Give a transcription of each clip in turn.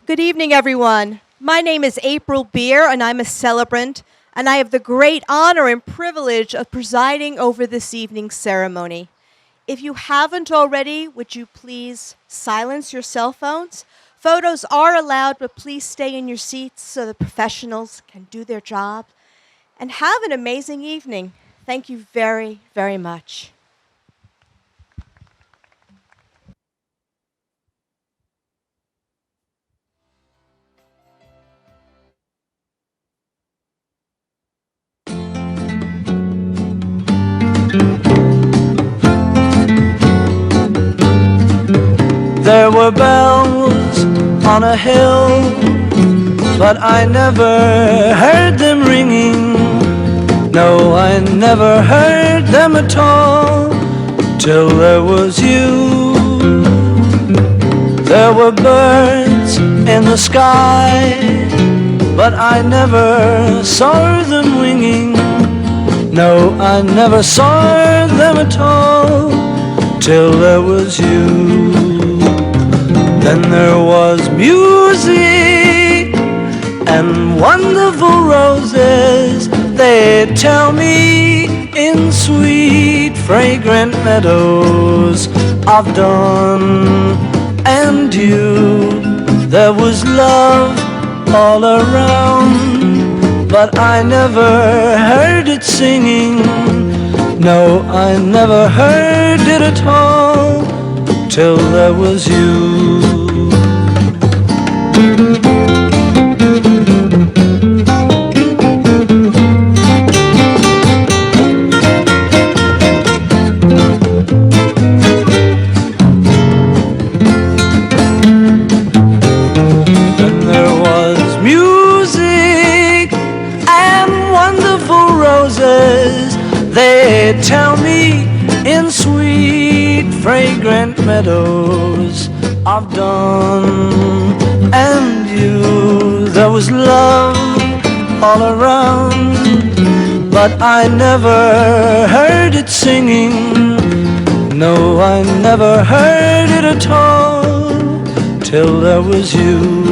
Good evening, everyone. My name is April Beer, and I'm a celebrant, and I have the great honor and privilege of presiding over this evening's ceremony. If you haven't already, would you please silence your cell phones? Photos are allowed, but please stay in your seats so the professionals can do their job. And have an amazing evening. Thank you very, very much. There were bells on a hill, but I never heard them ringing. No, I never heard them at all, till there was you. There were birds in the sky, but I never saw them winging. No, I never saw them at all, till there was you. Then there was music and wonderful roses, they tell me, in sweet fragrant meadows of dawn and dew. There was love all around, but I never heard it singing. No, I never heard it at all, till there was you. Then there was music and wonderful roses, they tell me, in sweet fragrant meadows of dawn and you. There was love all around, but I never heard it singing. No, I never heard it at all, till there was you.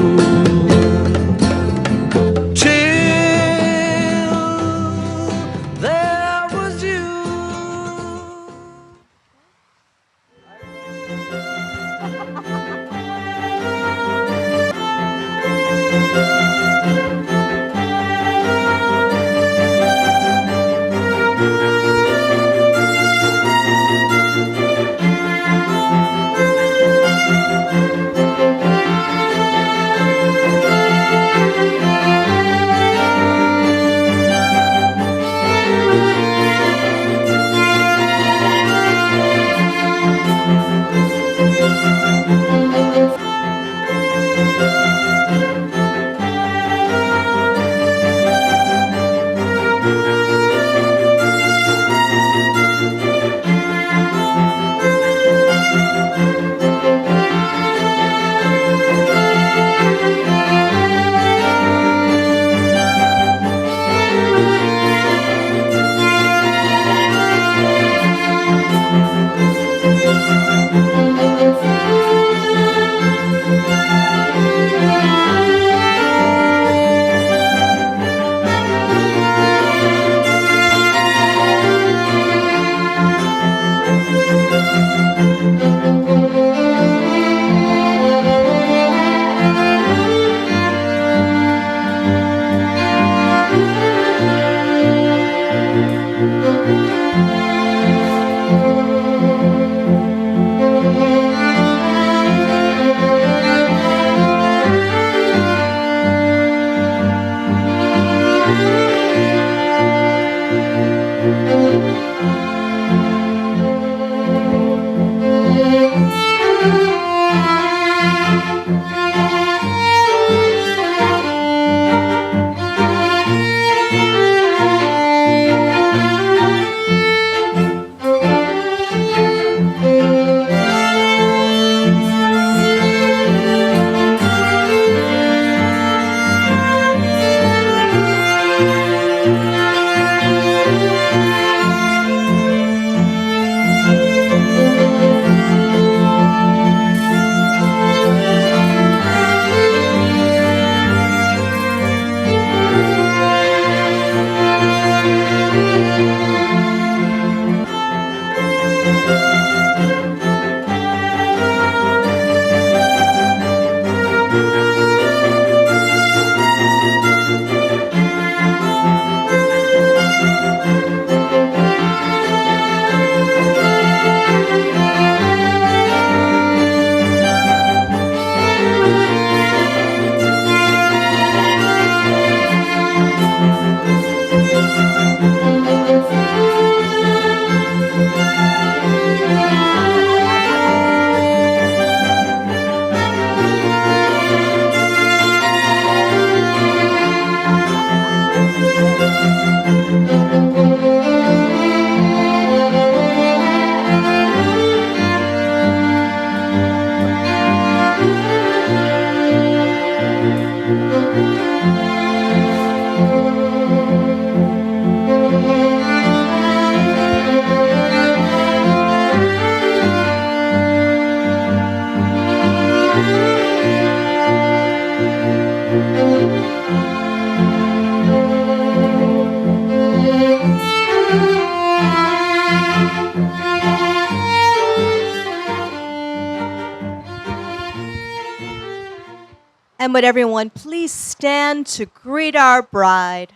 And would everyone please stand to greet our bride?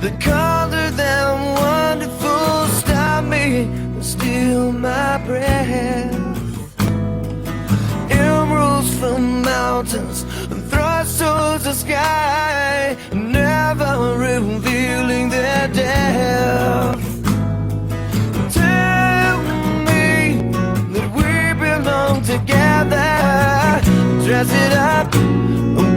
The color them wonderful stop me and steal my breath. Emeralds from mountains and thrust towards the sky, never revealing their depth. Tell me that we belong together. Dress it up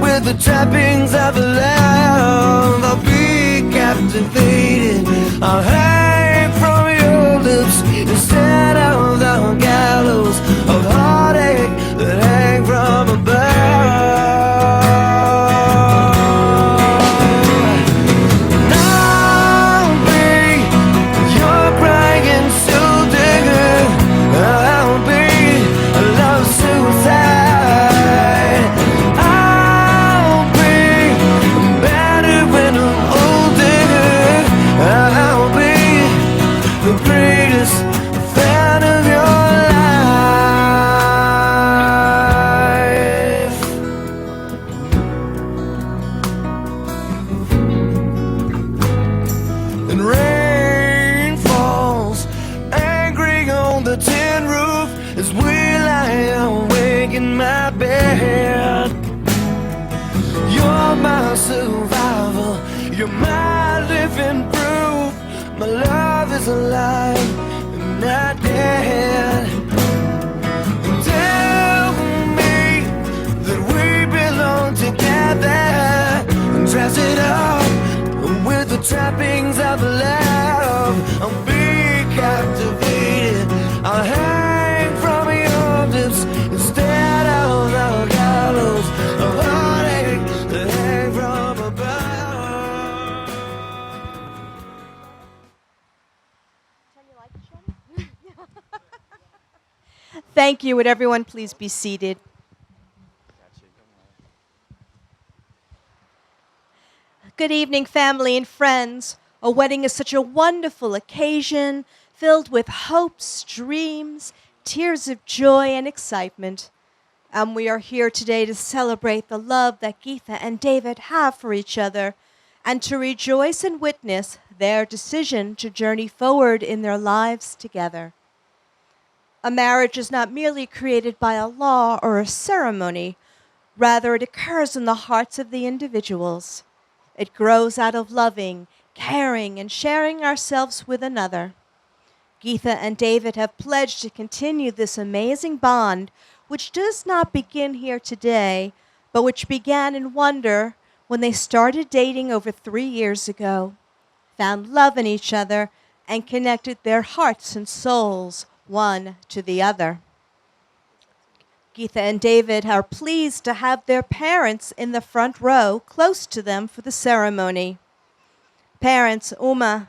with the trappings of love. I'll be captivated. I'll hang from your lips instead of the gallows of heartache that hang from above. And I'll be your crying soul digger. I'll be a love suicide. I'll be better when I'm older. I'll be the greatest fan of your life. And rain falls angry on the tin roof as we lie awake in my bed. You're my survival, you're my living proof. My love is alive and not dead. And tell me that we belong together. And dress it up with the trappings of love. I'll be captivated. I'll hang from your lips instead of the gallows of heartache that hang from above. Thank you. Would everyone please be seated? Good evening, family and friends. A wedding is such a wonderful occasion filled with hopes, dreams, tears of joy, and excitement. And we are here today to celebrate the love that Geetha and David have for each other and to rejoice and witness their decision to journey forward in their lives together. A marriage is not merely created by a law or a ceremony. Rather, it occurs in the hearts of the individuals. It grows out of loving, caring, and sharing ourselves with another. Geetha and David have pledged to continue this amazing bond, which does not begin here today, but which began in wonder when they started dating over 3 years ago, found love in each other, and connected their hearts and souls one to the other. Geetha and David are pleased to have their parents in the front row close to them for the ceremony. Parents Uma,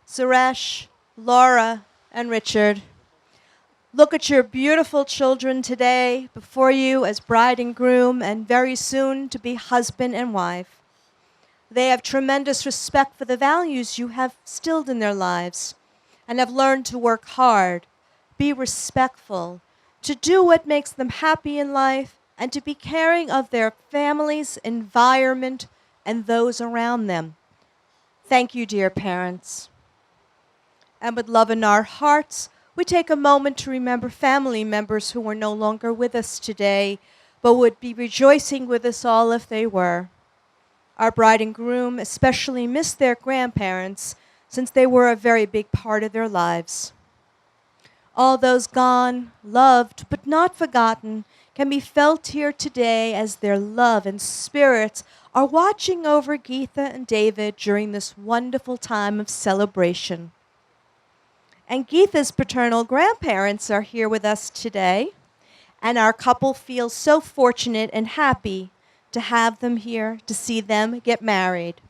Suresh, Laura, and Richard, look at your beautiful children today before you as bride and groom and very soon to be husband and wife. They have tremendous respect for the values you have instilled in their lives and have learned to work hard, be respectful, to do what makes them happy in life, and to be caring of their families, environment, and those around them. Thank you, dear parents. And with love in our hearts, we take a moment to remember family members who are no longer with us today, but would be rejoicing with us all if they were. Our bride and groom especially miss their grandparents, since they were a very big part of their lives. All those gone, loved, but not forgotten, can be felt here today as their love and spirits are watching over Geetha and David during this wonderful time of celebration. And Geetha's paternal grandparents are here with us today, and our couple feels so fortunate and happy to have them here to see them get married.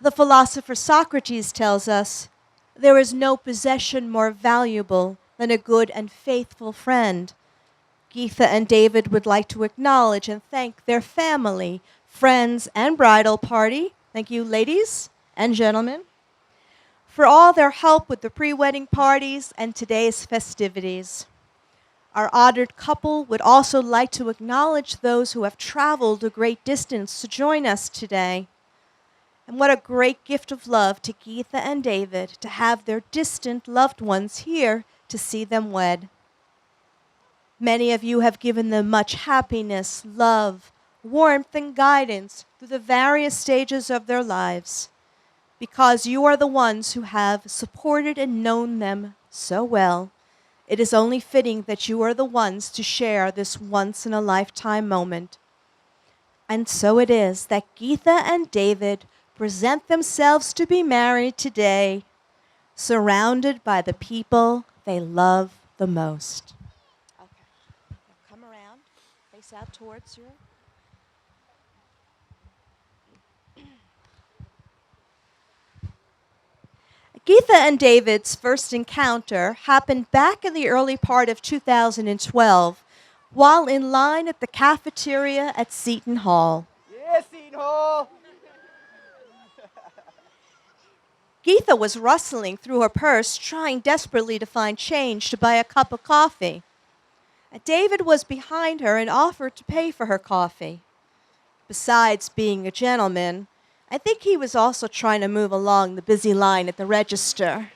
The philosopher Socrates tells us, there is no possession more valuable than a good and faithful friend. Geetha and David would like to acknowledge and thank their family, friends, and bridal party. Thank you, ladies and gentlemen, for all their help with the pre-wedding parties and today's festivities. Our honored couple would also like to acknowledge those who have traveled a great distance to join us today. And what a great gift of love to Geetha and David to have their distant loved ones here to see them wed. Many of you have given them much happiness, love, warmth, and guidance through the various stages of their lives. Because you are the ones who have supported and known them so well, it is only fitting that you are the ones to share this once-in-a-lifetime moment. And so it is that Geetha and David present themselves to be married today, surrounded by the people they love the most. Okay, now come around, face out towards you. Geetha and David's first encounter happened back in the early part of 2012 while in line at the cafeteria at Seton Hall. Yes, Seton Hall! Geetha was rustling through her purse, trying desperately to find change to buy a cup of coffee. David was behind her and offered to pay for her coffee. Besides being a gentleman, I think he was also trying to move along the busy line at the register.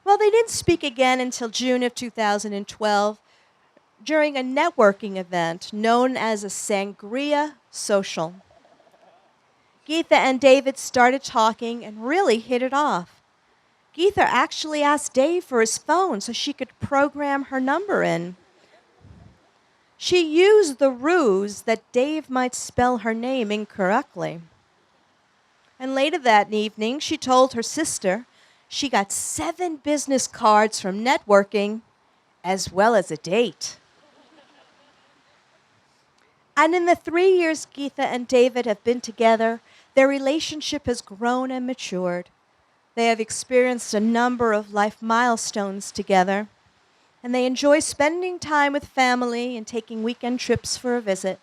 Well, they didn't speak again until June of 2012 during a networking event known as a Sangria Social. Geetha and David started talking and really hit it off. Geetha actually asked Dave for his phone so she could program her number in. She used the ruse that Dave might spell her name incorrectly. And later that evening, she told her sister she got 7 business cards from networking, as well as a date. And in the 3 years Geetha and David have been together, their relationship has grown and matured. They have experienced a number of life milestones together, and they enjoy spending time with family and taking weekend trips for a visit.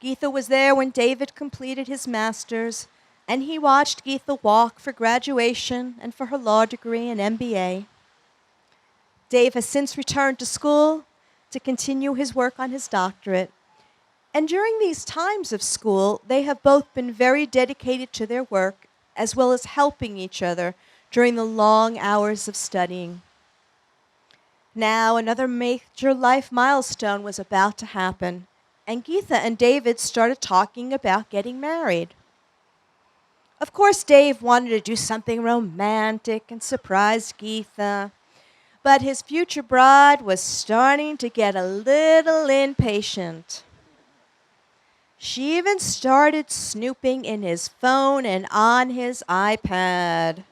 Geetha was there when David completed his master's, and he watched Geetha walk for graduation and for her law degree and MBA. Dave has since returned to school to continue his work on his doctorate. And during these times of school, they have both been very dedicated to their work, as well as helping each other during the long hours of studying. Now, another major life milestone was about to happen, and Geetha and David started talking about getting married. Of course, Dave wanted to do something romantic and surprise Geetha, but his future bride was starting to get a little impatient. She even started snooping in his phone and on his iPad,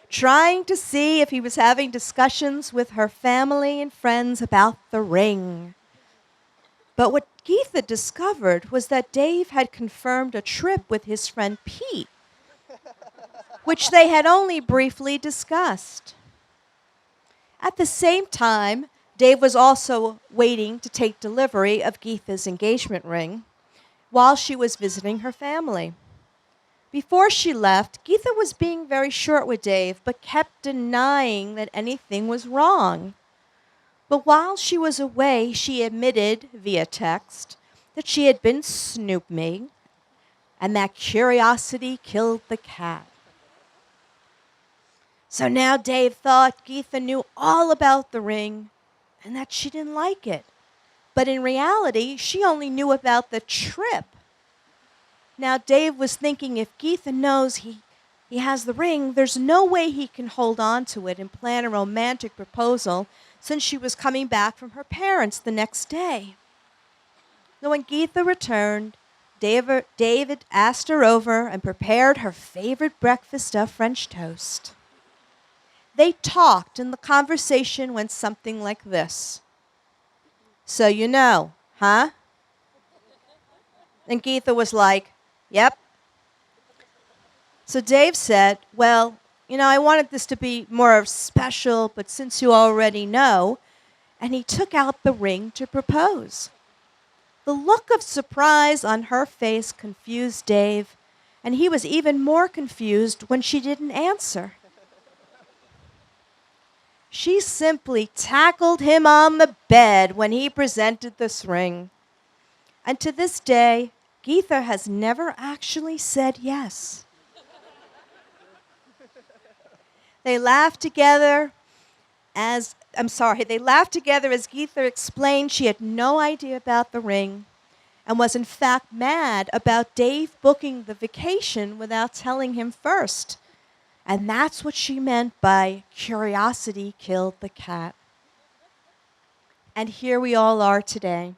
trying to see if he was having discussions with her family and friends about the ring. But what Geetha discovered was that Dave had confirmed a trip with his friend Pete, which they had only briefly discussed. At the same time, Dave was also waiting to take delivery of Geetha's engagement ring while she was visiting her family. Before she left, Geetha was being very short with Dave, but kept denying that anything was wrong. But while she was away, she admitted via text that she had been snooping, and that curiosity killed the cat. So now Dave thought Geetha knew all about the ring and that she didn't like it. But in reality, she only knew about the trip. Now Dave was thinking, if Geetha knows he has the ring, there's no way he can hold on to it and plan a romantic proposal since she was coming back from her parents the next day. Now when Geetha returned, David asked her over and prepared her favorite breakfast of French toast. They talked, and the conversation went something like this. So you know, huh? And Geetha was like, Yep. So Dave said, well, I wanted this to be more special, but since you already know, and he took out the ring to propose. The look of surprise on her face confused Dave, and he was even more confused when she didn't answer. She simply tackled him on the bed when he presented this ring. And to this day, Geetha has never actually said yes. They laughed together they laughed together as Geetha explained she had no idea about the ring and was in fact mad about Dave booking the vacation without telling him first. And that's what she meant by curiosity killed the cat. And here we all are today.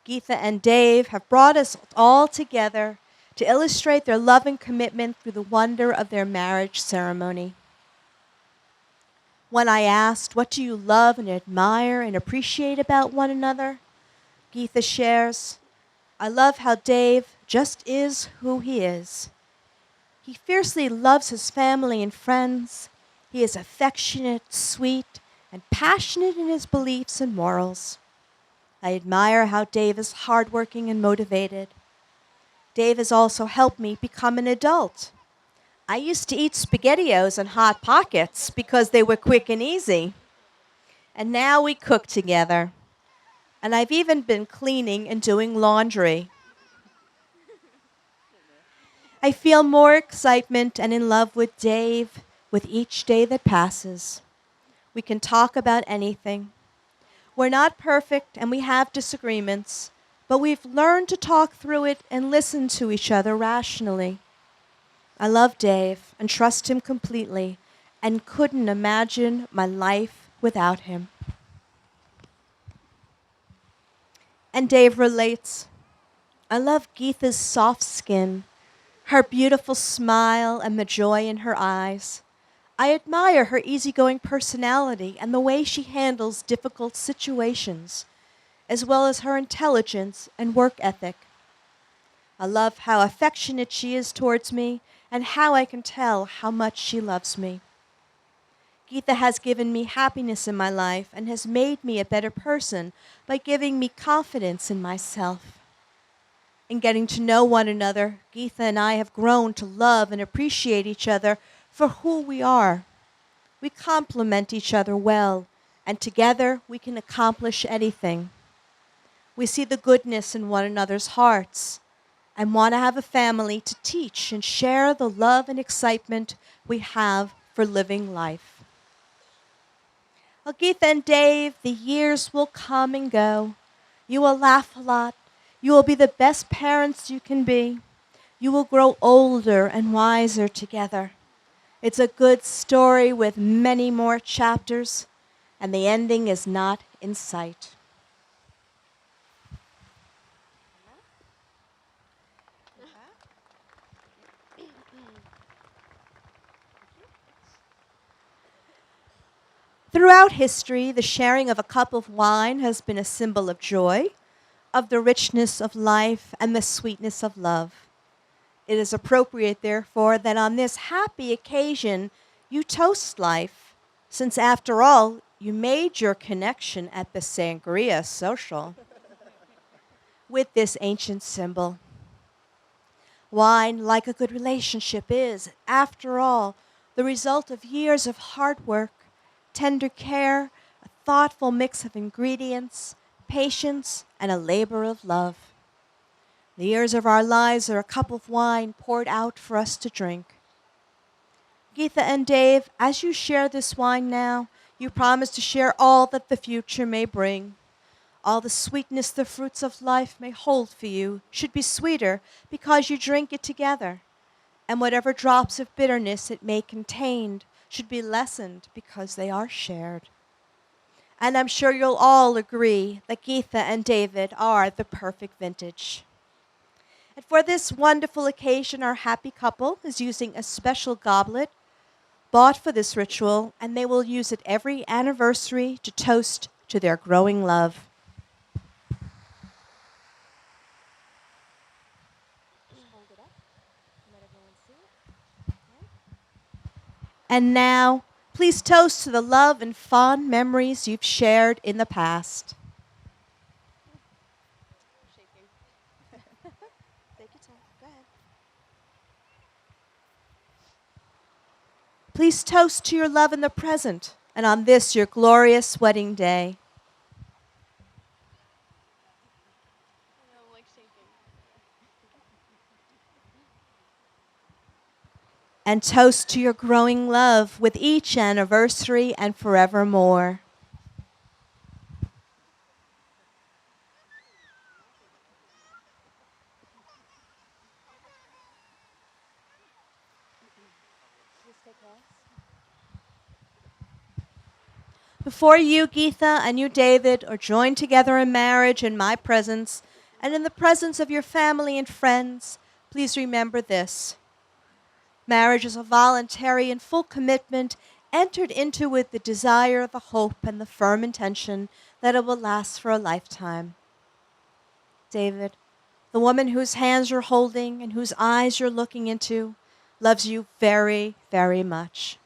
Geetha and Dave have brought us all together to illustrate their love and commitment through the wonder of their marriage ceremony. When I asked, what do you love and admire and appreciate about one another? Geetha shares, I love how Dave just is who he is. He fiercely loves his family and friends. He is affectionate, sweet, and passionate in his beliefs and morals. I admire how Dave is hardworking and motivated. Dave has also helped me become an adult. I used to eat SpaghettiOs and Hot Pockets because they were quick and easy. And now we cook together. And I've even been cleaning and doing laundry. I feel more excitement and in love with Dave with each day that passes. We can talk about anything. We're not perfect and we have disagreements, but we've learned to talk through it and listen to each other rationally. I love Dave and trust him completely and couldn't imagine my life without him. And Dave relates, I love Geetha's soft skin, her beautiful smile and the joy in her eyes. I admire her easygoing personality and the way she handles difficult situations, as well as her intelligence and work ethic. I love how affectionate she is towards me and how I can tell how much she loves me. Geetha has given me happiness in my life and has made me a better person by giving me confidence in myself. In getting to know one another, Geetha and I have grown to love and appreciate each other for who we are. We complement each other well, and together we can accomplish anything. We see the goodness in one another's hearts and want to have a family to teach and share the love and excitement we have for living life. Well, Geetha and Dave, the years will come and go. You will laugh a lot. You will be the best parents you can be. You will grow older and wiser together. It's a good story with many more chapters, and the ending is not in sight. Throughout history, the sharing of a cup of wine has been a symbol of joy, of the richness of life, and the sweetness of love. It is appropriate, therefore, that on this happy occasion you toast life, since after all, you made your connection at the Sangria Social with this ancient symbol. Wine, like a good relationship, is, after all, the result of years of hard work, tender care, a thoughtful mix of ingredients, patience, and a labor of love. The years of our lives are a cup of wine poured out for us to drink. Geetha and Dave, as you share this wine now, you promise to share all that the future may bring. All the sweetness the fruits of life may hold for you should be sweeter because you drink it together. And whatever drops of bitterness it may contain should be lessened because they are shared. And I'm sure you'll all agree that Geetha and David are the perfect vintage. And for this wonderful occasion, our happy couple is using a special goblet bought for this ritual, and they will use it every anniversary to toast to their growing love. And now, please toast to the love and fond memories you've shared in the past. Please toast to your love in the present and on this, your glorious wedding day. And toast to your growing love with each anniversary and forevermore. Before you, Geetha, and you, David, are joined together in marriage in my presence and in the presence of your family and friends, please remember this. Marriage is a voluntary and full commitment entered into with the desire, the hope, and the firm intention that it will last for a lifetime. David, the woman whose hands you're holding and whose eyes you're looking into loves you very, very much.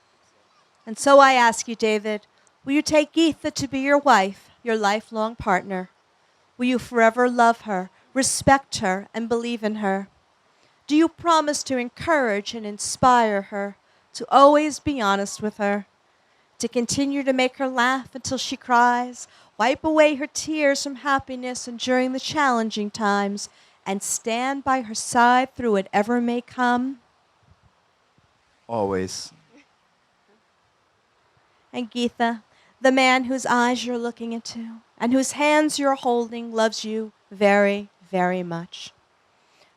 And so I ask you, David, will you take Geetha to be your wife, your lifelong partner? Will you forever love her, respect her, and believe in her? Do you promise to encourage and inspire her, to always be honest with her, to continue to make her laugh until she cries, wipe away her tears from happiness and during the challenging times, and stand by her side through whatever may come? Always. And Geetha, the man whose eyes you're looking into and whose hands you're holding loves you very, very much.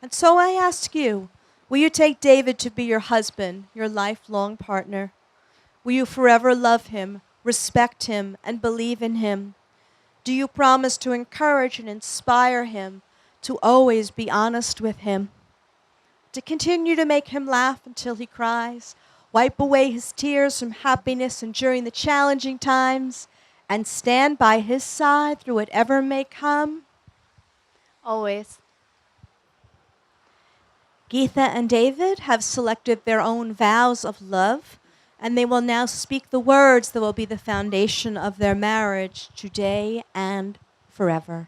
And so I ask you, will you take David to be your husband, your lifelong partner? Will you forever love him, respect him, and believe in him? Do you promise to encourage and inspire him, to always be honest with him, to continue to make him laugh until he cries, wipe away his tears from happiness and during the challenging times, and stand by his side through whatever may come? Always. Geetha and David have selected their own vows of love, and they will now speak the words that will be the foundation of their marriage today and forever.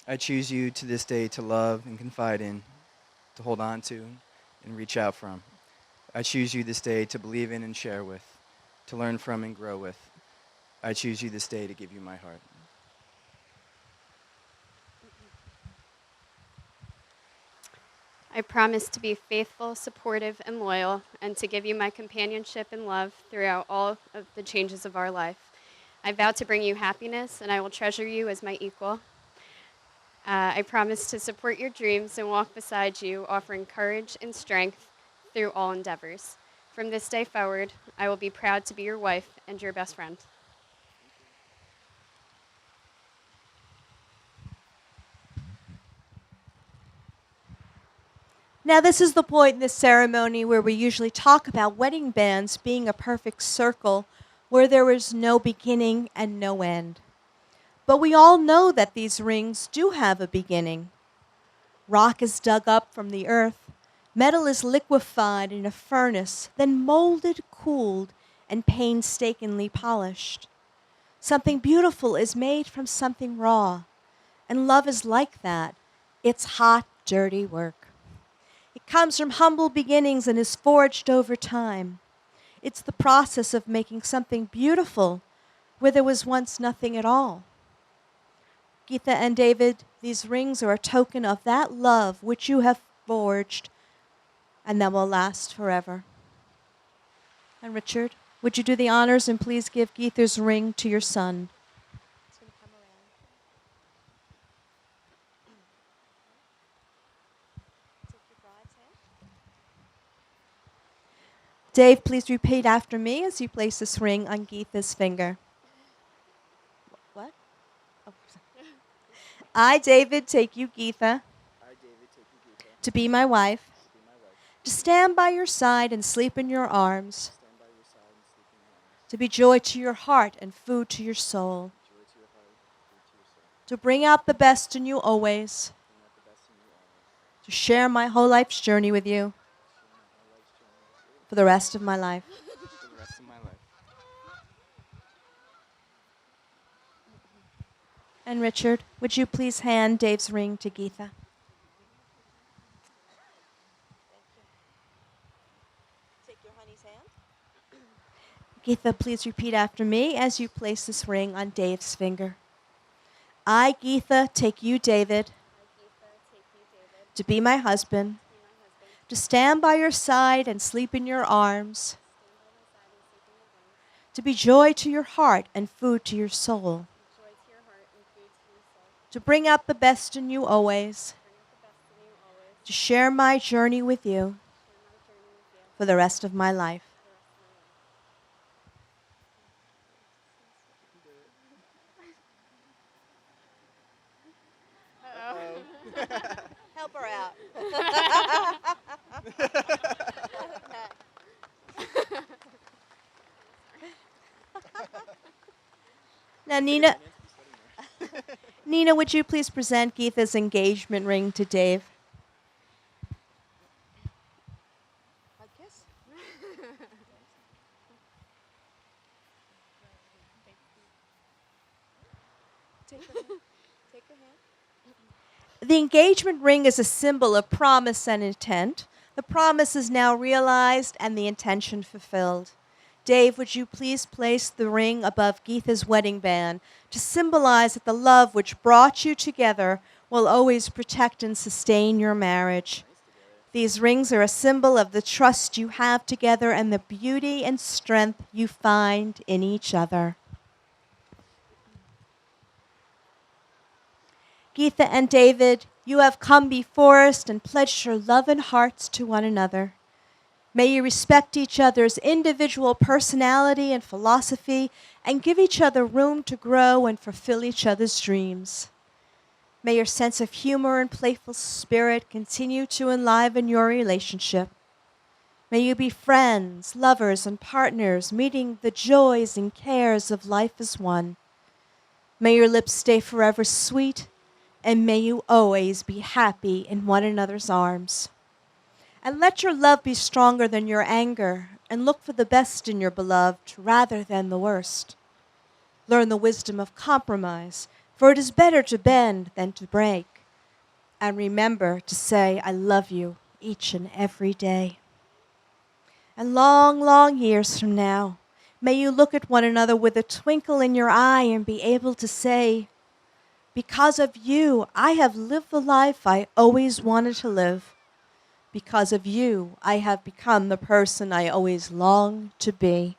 I choose you to this day to love and confide in, to hold on to and reach out from. I choose you this day to believe in and share with, to learn from and grow with. I choose you this day to give you my heart. I promise to be faithful, supportive, and loyal, and to give you my companionship and love throughout all of the changes of our life. I vow to bring you happiness, and I will treasure you as my equal. I promise to support your dreams and walk beside you, offering courage and strength through all endeavors. From this day forward, I will be proud to be your wife and your best friend. Now, this is the point in this ceremony where we usually talk about wedding bands being a perfect circle where there is no beginning and no end. But we all know that these rings do have a beginning. Rock is dug up from the earth, metal is liquefied in a furnace, then molded, cooled, and painstakingly polished. Something beautiful is made from something raw, and love is like that. It's hot, dirty work. It comes from humble beginnings and is forged over time. It's the process of making something beautiful where there was once nothing at all. Geetha and David, these rings are a token of that love which you have forged and that will last forever. And Richard, would you do the honors and please give Geetha's ring to your son? Dave, please repeat after me as you place this ring on Geetha's finger. What? Oh, I, David, take you, Geetha, to be my wife, to stand by your side and sleep in your arms, to be joy to your heart and food to your soul. to bring out the best in you always, to share my whole life's journey with you for the rest of my life. for the rest of my life. And Richard, would you please hand Dave's ring to Geetha? Take your honey's hand. Geetha, please repeat after me as you place this ring on Dave's finger. I, Geetha, take you, David, to be my husband, to stand by your side and sleep in your arms, to be joy to your heart and food to your soul, to bring out the best in you always, to share my journey with you for the rest of my life. Help her out. Now, Nina, would you please present Geetha's engagement ring to Dave? The engagement ring is a symbol of promise and intent. The promise is now realized and the intention fulfilled. Dave, would you please place the ring above Geetha's wedding band to symbolize that the love which brought you together will always protect and sustain your marriage. These rings are a symbol of the trust you have together and the beauty and strength you find in each other. Geetha and David, you have come before us and pledged your love and hearts to one another. May you respect each other's individual personality and philosophy and give each other room to grow and fulfill each other's dreams. May your sense of humor and playful spirit continue to enliven your relationship. May you be friends, lovers, and partners, meeting the joys and cares of life as one. May your lips stay forever sweet, and may you always be happy in one another's arms. And let your love be stronger than your anger, and look for the best in your beloved rather than the worst. Learn the wisdom of compromise, for it is better to bend than to break. And remember to say, I love you each and every day. And long, long years from now, may you look at one another with a twinkle in your eye and be able to say, because of you, I have lived the life I always wanted to live. Because of you, I have become the person I always longed to be.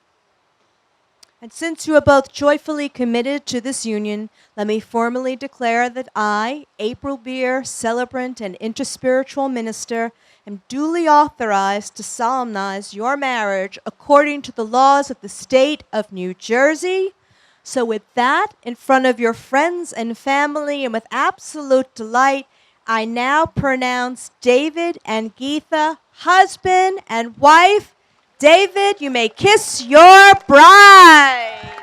And since you are both joyfully committed to this union, let me formally declare that I, April Beer, celebrant and interspiritual minister, am duly authorized to solemnize your marriage according to the laws of the state of New Jersey. So with that, in front of your friends and family and with absolute delight, I now pronounce David and Geetha husband and wife. David, you may kiss your bride.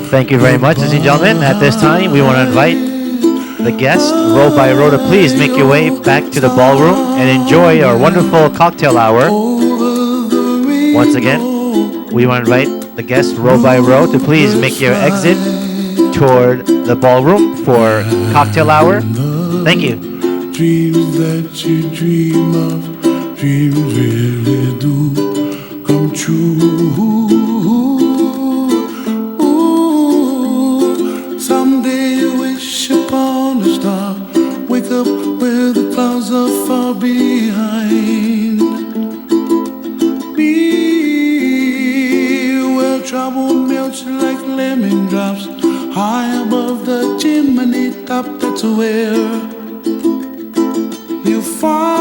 Thank you very much, ladies and gentlemen. At this time, we want to invite the guests, row by row, to please make your way back to the ballroom and enjoy our wonderful cocktail hour. Once again, we want to invite the guests, row by row, to please make your exit toward the ballroom for cocktail hour. Thank you. dreams that you dream of, dreams really do come true. Someday you wish upon a star, wake up where the clouds are far behind me, where trouble melts like lemon drops high above the chimney top. That's where you find